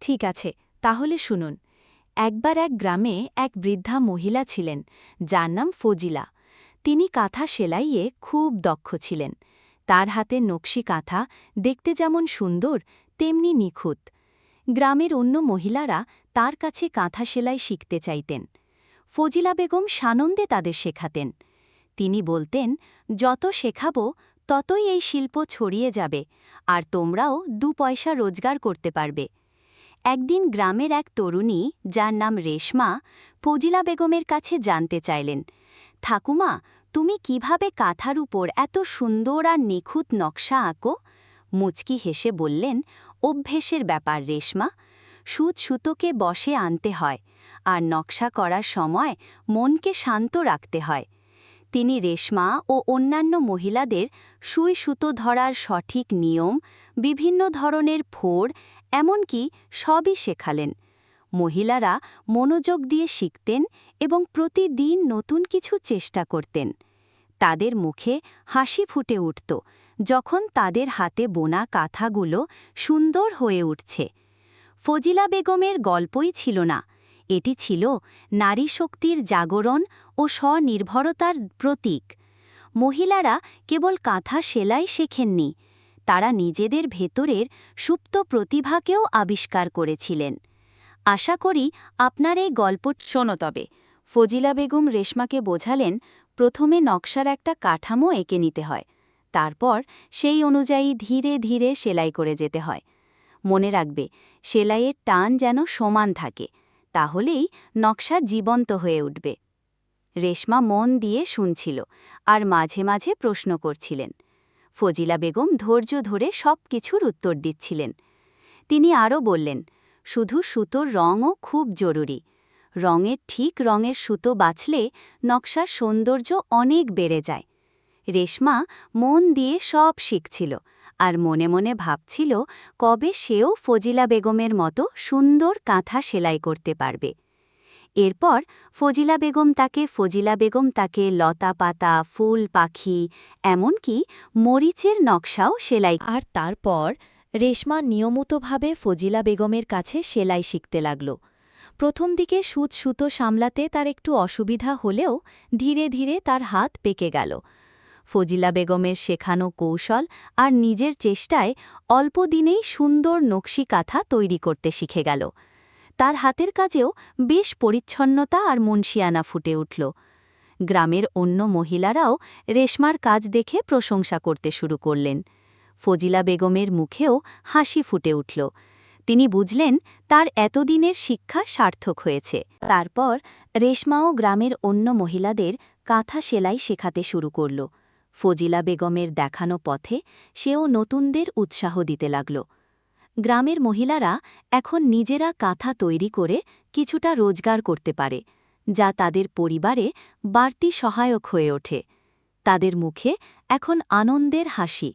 ঠিক আছে, তাহলে শুনুন। একবার এক গ্রামে এক বৃদ্ধা মহিলা ছিলেন, যার নাম ফজিলা। তিনি কাঁথা সেলাইয়ে খুব দক্ষ ছিলেন। তার হাতে নকশি কাঁথা দেখতে যেমন সুন্দর, তেমনি নিখুঁত। গ্রামের অন্য মহিলারা তার কাছে কাঁথা সেলাই শিখতে চাইতেন। ফজিলা বেগম সানন্দে তাদের শেখাতেন। তিনি বলতেন, যত শেখাব ততই এই শিল্প ছড়িয়ে যাবে, আর তোমরাও 2 পয়সা রোজগার করতে পারবে। একদিন গ্রামের এক তরুণী, যার নাম রেশমা, ফজিলা বেগমের কাছে জানতে চাইলেন, ঠাকুমা, তুমি কিভাবে কাঁথার উপর এত সুন্দর আর নিখুঁত নকশা আঁকো? মুচকি হেসে বললেন, অভ্যেসের ব্যাপার রেশমা। সুতোকে বসে আনতে হয়, আর নকশা করার সময় মনকে শান্ত রাখতে হয়। তিনি রেশমা ও অন্যান্য মহিলাদের সুতো ধরার সঠিক নিয়ম, বিভিন্ন ধরনের ফোড়, এমনকি সবই শেখালেন। মহিলারা মনোযোগ দিয়ে শিখতেন এবং প্রতিদিন নতুন কিছু চেষ্টা করতেন। তাদের মুখে হাসি ফুটে উঠত যখন তাদের হাতে বোনা কাঁথাগুলো সুন্দর হয়ে উঠছে। ফজিলা বেগমের গল্পই ছিল না, এটি ছিল নারী শক্তির জাগরণ ও স্বনির্ভরতার প্রতীক। মহিলারা কেবল কাঁথা সেলাই শেখেননি, তারা নিজেদের ভেতরের সুপ্ত প্রতিভাকেও আবিষ্কার করেছিলেন। আশা করি আপনার এই গল্প শোনো। তবে ফজিলা বেগম রেশমাকে বোঝালেন, প্রথমে নকশার একটা কাঠামো এঁকে নিতে হয়, তারপর সেই অনুযায়ী ধীরে ধীরে সেলাই করে যেতে হয়। মনে রাখবে, সেলাইয়ের টান যেন সমান থাকে, তাহলেই নকশা জীবন্ত হয়ে উঠবে। রেশমা মন দিয়ে শুনছিল আর মাঝে মাঝে প্রশ্ন করছিলেন। ফজিলা বেগম ধৈর্য ধরে সব কিছুর উত্তর দিচ্ছিলেন। তিনি আরও বললেন, শুধু সুতোর রঙও খুব জরুরি। ঠিক রঙের সুতো বাছলে নকশার সৌন্দর্য অনেক বেড়ে যায়। রেশমা মন দিয়ে সব শিখছিল আর মনে মনে ভাবছিল কবে সেও ফজিলা বেগমের মতো সুন্দর কাঁথা সেলাই করতে পারবে। এরপর ফজিলা বেগম তাকে লতা পাতা, ফুল, পাখি, এমনকি মরিচের নকশাও সেলাই। আর তারপর রেশমা নিয়মিতভাবে ফজিলা বেগমের কাছে সেলাই শিখতে লাগল। প্রথম দিকে সুতো সামলাতে তার একটু অসুবিধা হলেও ধীরে ধীরে তার হাত পেকে গেল। ফজিলা বেগমের শেখানো কৌশল আর নিজের চেষ্টায় অল্প দিনেই সুন্দর নকশি কাঁথা তৈরি করতে শিখে গেল। তার হাতের কাজেও বেশ পরিচ্ছন্নতা আর মনশিয়ানা ফুটে উঠল। গ্রামের অন্য মহিলারাও রেশমার কাজ দেখে প্রশংসা করতে শুরু করলেন। ফজিলা বেগমের মুখেও হাসি ফুটে উঠল। তিনি বুঝলেন তার এতদিনের শিক্ষা সার্থক হয়েছে। তারপর রেশমাও গ্রামের অন্য মহিলাদের কাঁথা সেলাই শেখাতে শুরু করল। ফজিলা বেগমের দেখানো পথে সেও নতুনদের উৎসাহ দিতে লাগল। গ্রামের মহিলারা এখন নিজেরা কাঁথা তৈরি করে কিছুটা রোজগার করতে পারে, যা তাদের পরিবারে বাড়তি সহায়ক হয়ে ওঠে। তাদের মুখে এখন আনন্দের হাসি।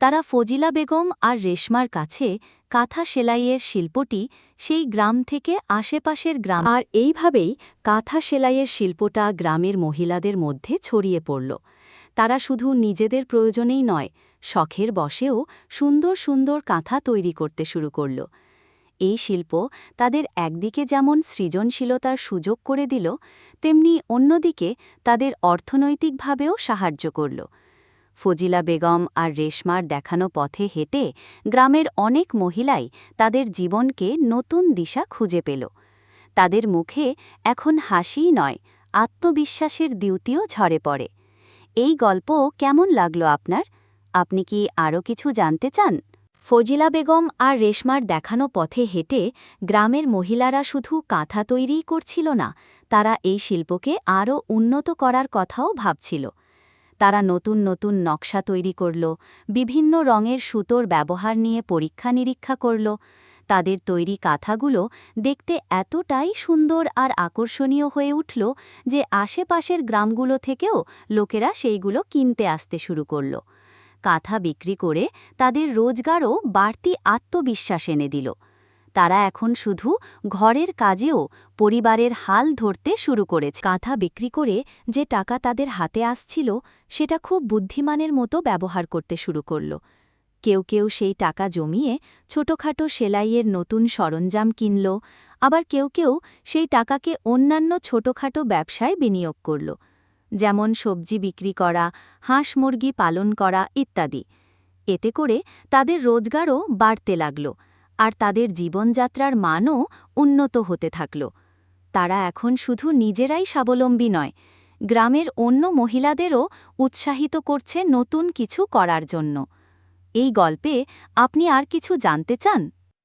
তারা ফজিলা বেগম আর রেশমার কাছে কাঁথা সেলাইয়ের শিল্পটি সেই গ্রাম থেকে আশেপাশের গ্রাম, আর এইভাবেই কাঁথা সেলাইয়ের শিল্পটা গ্রামের মহিলাদের মধ্যে ছড়িয়ে পড়ল। তারা শুধু নিজেদের প্রয়োজনেই নয়, শখের বশেও সুন্দর সুন্দর কাঁথা তৈরি করতে শুরু করল। এই শিল্প তাদের একদিকে যেমন সৃজনশীলতার সুযোগ করে দিল, তেমনি অন্যদিকে তাদের অর্থনৈতিকভাবেও সাহায্য করল। ফজিলা বেগম আর রেশমার দেখানো পথে হেঁটে গ্রামের অনেক মহিলাই তাদের জীবনকে নতুন দিশা খুঁজে পেল। তাদের মুখে এখন হাসিই নয়, আত্মবিশ্বাসের দ্যুতিও ঝরে পড়ে। এই গল্প কেমন লাগলো আপনার? আপনি কি আরও কিছু জানতে চান? ফজিলা বেগম আর রেশমার দেখানো পথে হেঁটে গ্রামের মহিলারা শুধু কাঁথা তৈরিই করছিল না, তারা এই শিল্পকে আরও উন্নত করার কথাও ভাবছিল। তারা নতুন নতুন নকশা তৈরি করল, বিভিন্ন রঙের সুতোর ব্যবহার নিয়ে পরীক্ষা নিরীক্ষা করল। তাদের তৈরি কাঁথাগুলো দেখতে এতটাই সুন্দর আর আকর্ষণীয় হয়ে উঠল যে আশেপাশের গ্রামগুলো থেকেও লোকেরা সেইগুলো কিনতে আসতে শুরু করল। কাঁথা বিক্রি করে তাদের রোজগারও বাড়তি আত্মবিশ্বাস এনে দিল। তারা এখন শুধু ঘরের কাজেও পরিবারের হাল ধরতে শুরু করেছে। কাঁথা বিক্রি করে যে টাকা তাদের হাতে আসছিল, সেটা খুব বুদ্ধিমানের মতো ব্যবহার করতে শুরু করল। কেউ কেউ সেই টাকা জমিয়ে ছোটখাটো সেলাইয়ের নতুন সরঞ্জাম কিনল, আবার কেউ কেউ সেই টাকাকে অন্যান্য ছোটখাটো ব্যবসায় বিনিয়োগ করল, যেমন সবজি বিক্রি করা, হাঁস মুরগি পালন করা ইত্যাদি। এতে করে তাদের রোজগারও বাড়তে লাগল, আর তাদের জীবনযাত্রার মানও উন্নত হতে থাকল। তারা এখন শুধু নিজেরাই স্বাবলম্বী নয়, গ্রামের অন্য মহিলাদেরও উৎসাহিত করছে নতুন কিছু করার জন্য। এই গল্পে আপনি আর কিছু জানতে চান?